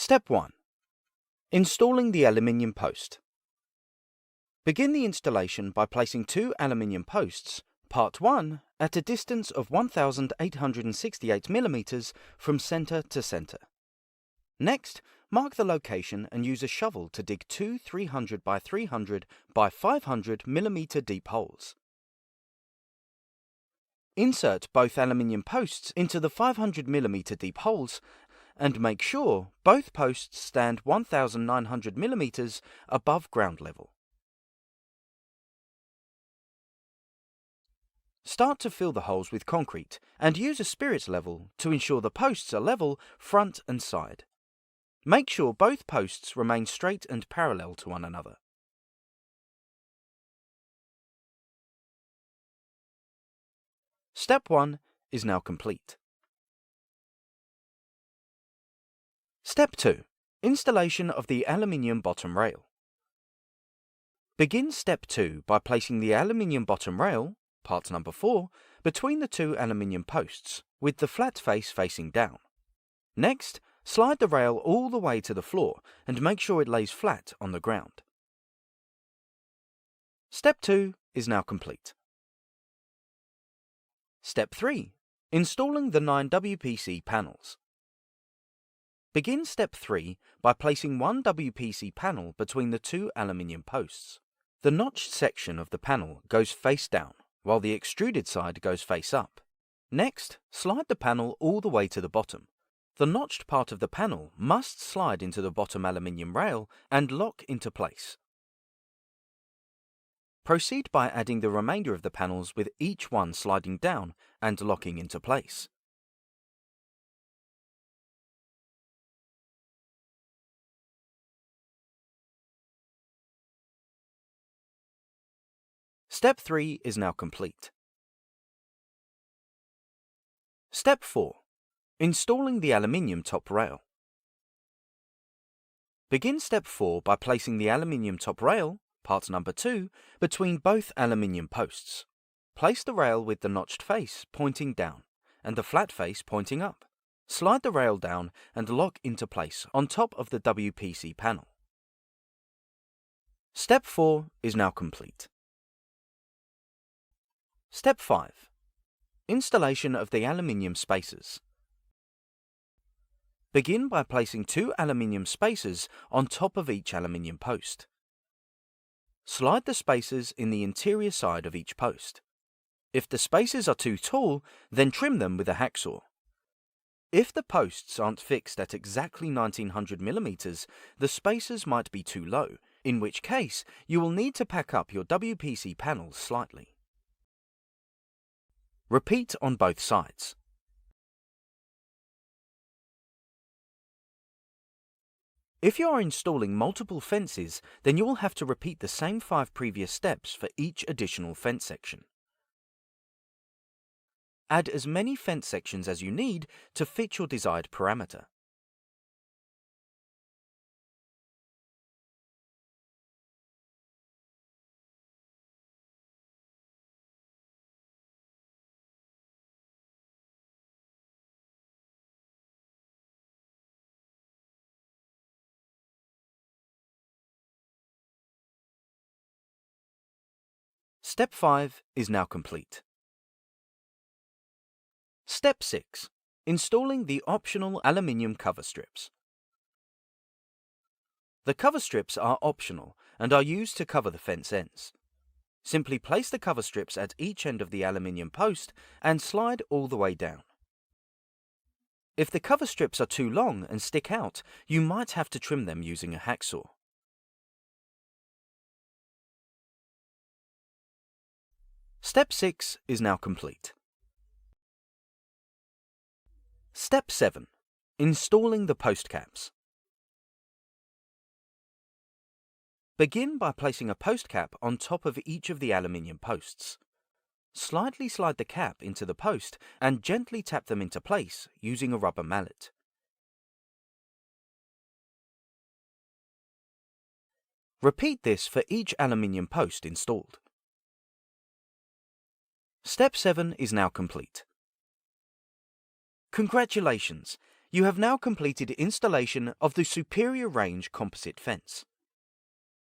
Step 1. Installing the aluminium post. Begin the installation by placing two aluminium posts, part 1, at a distance of 1,868 mm from center to center. Next, mark the location and use a shovel to dig two 300 by 300 by 500 mm deep holes. Insert both aluminium posts into the 500 mm deep holes and make sure both posts stand 1,900 mm above ground level. Start to fill the holes with concrete and use a spirit level to ensure the posts are level front and side. Make sure both posts remain straight and parallel to one another. Step 1 is now complete. Step 2. Installation of the aluminium bottom rail. Begin Step 2 by placing the aluminium bottom rail, part number 4, between the two aluminium posts, with the flat face facing down. Next, slide the rail all the way to the floor and make sure it lays flat on the ground. Step 2 is now complete. Step 3. Installing the 9 WPC panels. Begin Step 3 by placing one WPC panel between the two aluminium posts. The notched section of the panel goes face down, while the extruded side goes face up. Next, slide the panel all the way to the bottom. The notched part of the panel must slide into the bottom aluminium rail and lock into place. Proceed by adding the remainder of the panels with each one sliding down and locking into place. Step 3 is now complete. Step 4. Installing the aluminium top rail. Begin Step 4 by placing the aluminium top rail, part number 2, between both aluminium posts. Place the rail with the notched face pointing down and the flat face pointing up. Slide the rail down and lock into place on top of the WPC panel. Step 4 is now complete. Step 5. Installation of the aluminium spacers. Begin by placing two aluminium spacers on top of each aluminium post. Slide the spacers in the interior side of each post. If the spacers are too tall, then trim them with a hacksaw. If the posts aren't fixed at exactly 1900 mm, the spacers might be too low, in which case you will need to pack up your WPC panels slightly. Repeat on both sides. If you are installing multiple fences, then you will have to repeat the same 5 previous steps for each additional fence section. Add as many fence sections as you need to fit your desired parameter. Step 5 is now complete. Step 6. Installing the optional aluminium cover strips. The cover strips are optional and are used to cover the fence ends. Simply place the cover strips at each end of the aluminium post and slide all the way down. If the cover strips are too long and stick out, you might have to trim them using a hacksaw. Step 6 is now complete. Step 7. Installing the post caps. Begin by placing a post cap on top of each of the aluminium posts. Slightly slide the cap into the post and gently tap them into place using a rubber mallet. Repeat this for each aluminium post installed. Step 7 is now complete. Congratulations! You have now completed installation of the superior range composite fence.